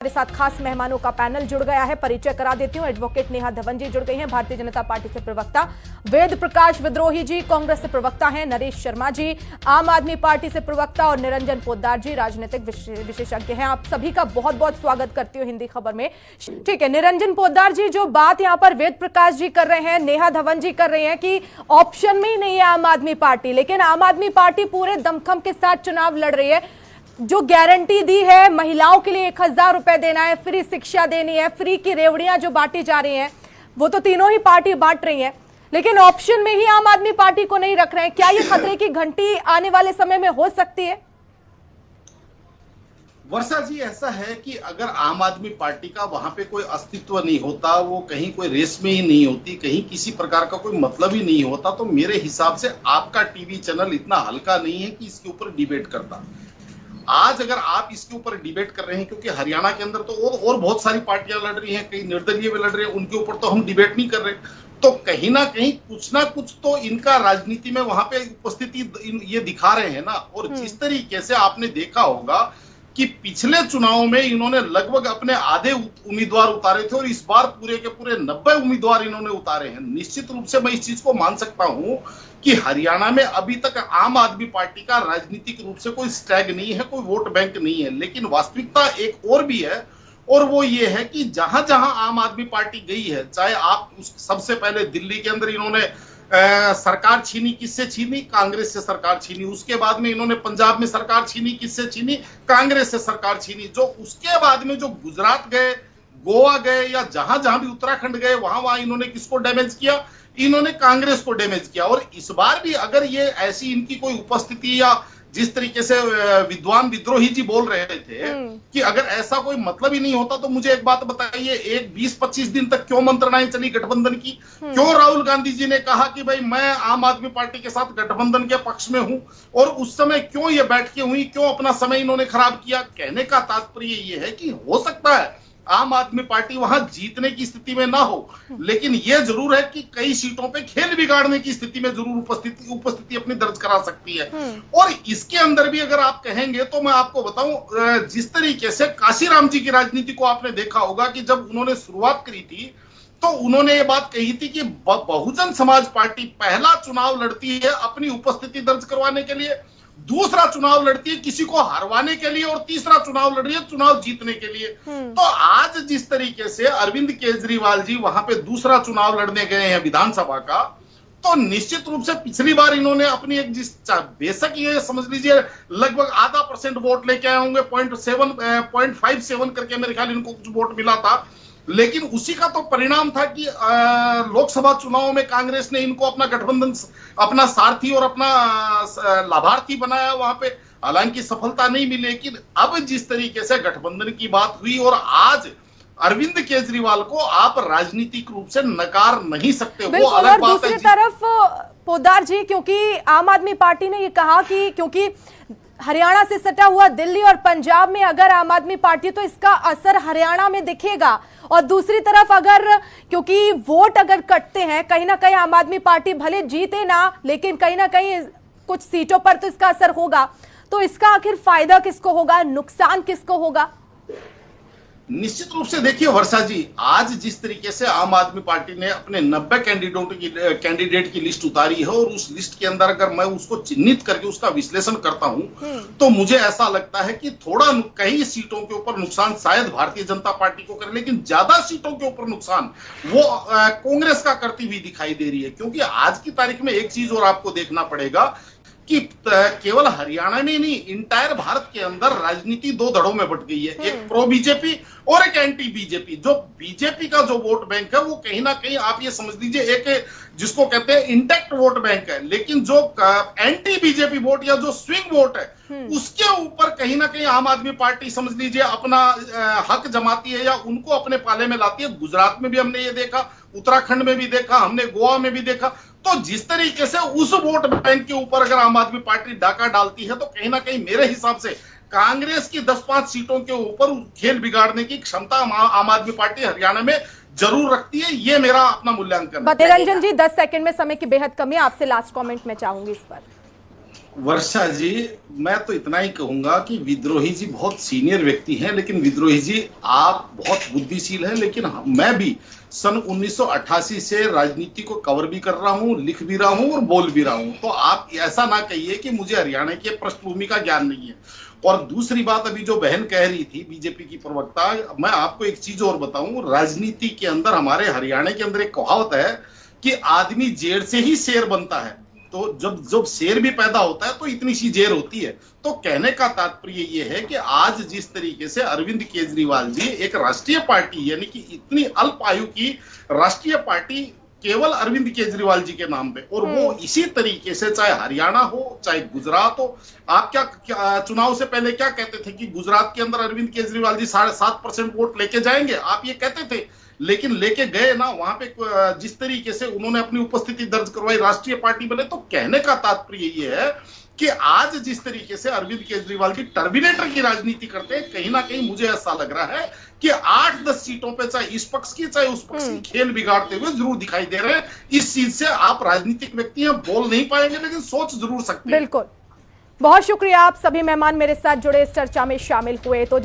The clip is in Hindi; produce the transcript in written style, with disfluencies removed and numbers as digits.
हमारे साथ खास मेहमानों का पैनल जुड़ गया है। परिचय करा देती हूं। एडवोकेट नेहा धवन जी जुड़ गई हैं, भारतीय जनता पार्टी से प्रवक्ता। वेद प्रकाश विद्रोही जी कांग्रेस से प्रवक्ता हैं। नरेश शर्मा जी आम आदमी पार्टी से प्रवक्ता और निरंजन पोद्दार जी राजनीतिक विशेषज्ञ हैं। आप सभी का बहुत बहुत स्वागत करती हूँ हिंदी खबर में। ठीक है, निरंजन पोद्दार जी, जो बात यहाँ पर वेद प्रकाश जी कर रहे हैं, नेहा धवन जी कर रही है कि ऑप्शन में ही नहीं है आम आदमी पार्टी, लेकिन आम आदमी पार्टी पूरे दमखम के साथ चुनाव लड़ रही है। जो गारंटी दी है महिलाओं के लिए 1000 रुपए देना है, फ्री शिक्षा देनी है, फ्री की रेवड़ियां जो बांटी जा रही हैं वो तो तीनों ही पार्टी बांट रही है, लेकिन ऑप्शन में ही आम आदमी पार्टी को नहीं रख रहे हैं। क्या ये खतरे की घंटी आने वाले समय में हो सकती है? वर्षा जी, ऐसा है कि अगर आम आदमी पार्टी का वहां पे कोई अस्तित्व नहीं होता, वो कहीं कोई रेस में ही नहीं होती, कहीं किसी प्रकार का कोई मतलब ही नहीं होता, तो मेरे हिसाब से आपका टीवी चैनल इतना हल्का नहीं है कि इसके ऊपर डिबेट करता। आज अगर आप इसके ऊपर डिबेट कर रहे हैं, क्योंकि हरियाणा के अंदर तो और बहुत सारी पार्टियां लड़ रही हैं, कई निर्दलीय भी लड़ रहे हैं, उनके ऊपर तो हम डिबेट नहीं कर रहे, तो कहीं ना कहीं कुछ ना कुछ तो इनका राजनीति में वहां पे उपस्थिति ये दिखा रहे हैं ना। और जिस तरीके से आपने देखा होगा कि पिछले चुनाव में इन्होंने लगभग अपने आधे उम्मीदवार उतारे थे और इस बार पूरे के पूरे 90 उम्मीदवार इन्होंने उतारे हैं। निश्चित रूप से मैं इस चीज को मान सकता हूं कि हरियाणा में अभी तक आम आदमी पार्टी का राजनीतिक रूप से कोई स्टैग नहीं है, कोई वोट बैंक नहीं है, लेकिन वास्तविकता एक और भी है, और वो ये है कि जहां जहां आम आदमी पार्टी गई है, चाहे आप सबसे पहले दिल्ली के अंदर इन्होंने सरकार छीनी, किससे छीनी? कांग्रेस से सरकार छीनी। उसके बाद में इन्होंने पंजाब में सरकार छीनी, किससे छीनी? कांग्रेस से सरकार छीनी। जो उसके बाद में जो गुजरात गए, गोवा गए, या जहां जहां भी उत्तराखंड गए, वहां वहां इन्होंने किसको डैमेज किया? इन्होंने कांग्रेस को डैमेज किया। और इस बार भी अगर ये ऐसी इनकी कोई उपस्थिति, या जिस तरीके से विद्वान विद्रोही जी बोल रहे थे कि अगर ऐसा कोई मतलब ही नहीं होता, तो मुझे एक बात बताइए, एक 20-25 दिन तक क्यों मंत्रणाएं चली गठबंधन की? क्यों राहुल गांधी जी ने कहा कि भाई मैं आम आदमी पार्टी के साथ गठबंधन के पक्ष में हूं? और उस समय क्यों ये बैठकें हुई, क्यों अपना समय इन्होंने खराब किया? कहने का तात्पर्य ये है कि हो सकता है आम आदमी पार्टी वहां जीतने की स्थिति में ना हो, लेकिन यह जरूर है कि कई सीटों पे खेल बिगाड़ने की स्थिति में जरूर उपस्थिति अपनी दर्ज करा सकती है। और इसके अंदर भी अगर आप कहेंगे तो मैं आपको बताऊं, जिस तरीके से काशीराम जी की राजनीति को आपने देखा होगा कि जब उन्होंने शुरुआत करी थी तो उन्होंने ये बात कही थी कि बहुजन समाज पार्टी पहला चुनाव लड़ती है अपनी उपस्थिति दर्ज करवाने के लिए, दूसरा चुनाव लड़ती है किसी को हरवाने के लिए, और तीसरा चुनाव लड़ रही है चुनाव जीतने के लिए। तो आज जिस तरीके से अरविंद केजरीवाल जी वहां पे दूसरा चुनाव लड़ने गए हैं विधानसभा का, तो निश्चित रूप से पिछली बार इन्होंने अपनी एक बेशक ये समझ लीजिए लगभग आधा % वोट लेके आए होंगे, 0.57 करके मेरे ख्याल इनको कुछ वोट मिला था, लेकिन उसी का तो परिणाम था कि लोकसभा चुनाव में कांग्रेस ने इनको अपना गठबंधन, अपना सारथी और अपना लाभार्थी बनाया वहां पे। हालांकि सफलता नहीं मिली, लेकिन अब जिस तरीके से गठबंधन की बात हुई और आज अरविंद केजरीवाल को आप राजनीतिक रूप से नकार नहीं सकते, वो अलग बात है। दूसरी तरफ पोद्दार जी, क्योंकि आम आदमी पार्टी ने ये कहा कि क्योंकि हरियाणा से सटा हुआ दिल्ली और पंजाब में अगर आम आदमी पार्टी, तो इसका असर हरियाणा में दिखेगा, और दूसरी तरफ अगर क्योंकि वोट अगर कटते हैं कहीं ना कहीं आम आदमी पार्टी भले जीते ना, लेकिन कहीं ना कहीं कुछ सीटों पर तो इसका असर होगा, तो इसका आखिर फायदा किसको होगा, नुकसान किसको होगा? निश्चित रूप से देखिए वर्षा जी, आज जिस तरीके से आम आदमी पार्टी ने अपने 90 कैंडिडेट की लिस्ट उतारी है, और उस लिस्ट के अंदर अगर मैं उसको चिन्हित करके उसका विश्लेषण करता हूं, तो मुझे ऐसा लगता है कि थोड़ा कई सीटों के ऊपर नुकसान शायद भारतीय जनता पार्टी को करे, लेकिन ज्यादा सीटों के ऊपर नुकसान वो कांग्रेस का करती हुई दिखाई दे रही है। क्योंकि आज की तारीख में एक चीज और आपको देखना पड़ेगा कि केवल हरियाणा में नहीं, इंटायर भारत के अंदर राजनीति दो धड़ों में बट गई है, एक प्रो बीजेपी और एक एंटी बीजेपी। जो बीजेपी का जो वोट बैंक है वो कहीं ना कहीं आप ये समझ लीजिए एक जिसको कहते हैं इंटैक्ट वोट बैंक है, लेकिन जो एंटी बीजेपी वोट या जो स्विंग वोट है उसके ऊपर कहीं ना कहीं आम आदमी पार्टी समझ लीजिए अपना हक जमाती है या उनको अपने पाले में लाती है। गुजरात में भी हमने ये देखा, उत्तराखंड में भी देखा, हमने गोवा में भी देखा। तो जिस तरीके से उस वोट बैंक के ऊपर अगर आम आदमी पार्टी डाका डालती है, तो कहीं ना कहीं मेरे हिसाब से कांग्रेस की 10-5 सीटों के ऊपर खेल बिगाड़ने की क्षमता आम आदमी पार्टी हरियाणा में जरूर रखती है। ये मेरा अपना मूल्यांकन है। निरंजन जी, 10 सेकंड में समय की बेहद कमी है, आपसे लास्ट कमेंट मैं चाहूंगी इस पर। वर्षा जी, मैं तो इतना ही कहूंगा कि विद्रोही जी बहुत सीनियर व्यक्ति हैं, लेकिन विद्रोही जी आप बहुत बुद्धिशील हैं। लेकिन मैं भी सन 1988 से राजनीति को कवर भी कर रहा हूं, लिख भी रहा हूं और बोल भी रहा हूं। तो आप ऐसा ना कहिए कि मुझे हरियाणा की पृष्ठभूमि का ज्ञान नहीं है। और दूसरी बात, अभी जो बहन कह रही थी बीजेपी की प्रवक्ता, मैं आपको एक चीज और बताऊं, राजनीति के अंदर हमारे हरियाणा के अंदर एक कहावत है कि आदमी जेड़ से ही शेर बनता है। तो जब जब शेर भी पैदा होता है तो इतनी सी जेर होती है। तो कहने का तात्पर्य ये है कि आज जिस तरीके से अरविंद केजरीवाल जी एक राष्ट्रीय पार्टी, यानी कि इतनी अल्प आयु की राष्ट्रीय पार्टी केवल अरविंद केजरीवाल जी के नाम पे, और वो इसी तरीके से चाहे हरियाणा हो चाहे गुजरात हो। आप क्या चुनाव से पहले क्या कहते थे कि गुजरात के अंदर अरविंद केजरीवाल जी 7.5% वोट लेके जाएंगे, आप ये कहते थे, लेकिन लेके गए ना। वहां पे जिस तरीके से उन्होंने अपनी उपस्थिति दर्ज करवाई, राष्ट्रीय पार्टी बने। तो कहने का तात्पर्य ये है कि आज जिस तरीके से अरविंद केजरीवाल जी टर्मिनेटर की राजनीति करते हैं, कहीं ना कहीं मुझे ऐसा लग रहा है कि 8-10 सीटों पे चाहे इस पक्ष की चाहे उस पक्ष की खेल बिगाड़ते हुए जरूर दिखाई दे रहे हैं। इस चीज से आप राजनीतिक व्यक्ति हैं, बोल नहीं पाएंगे लेकिन सोच जरूर सकते हैं। बिल्कुल, बहुत शुक्रिया, आप सभी मेहमान मेरे साथ जुड़े, इस चर्चा में शामिल हुए। तो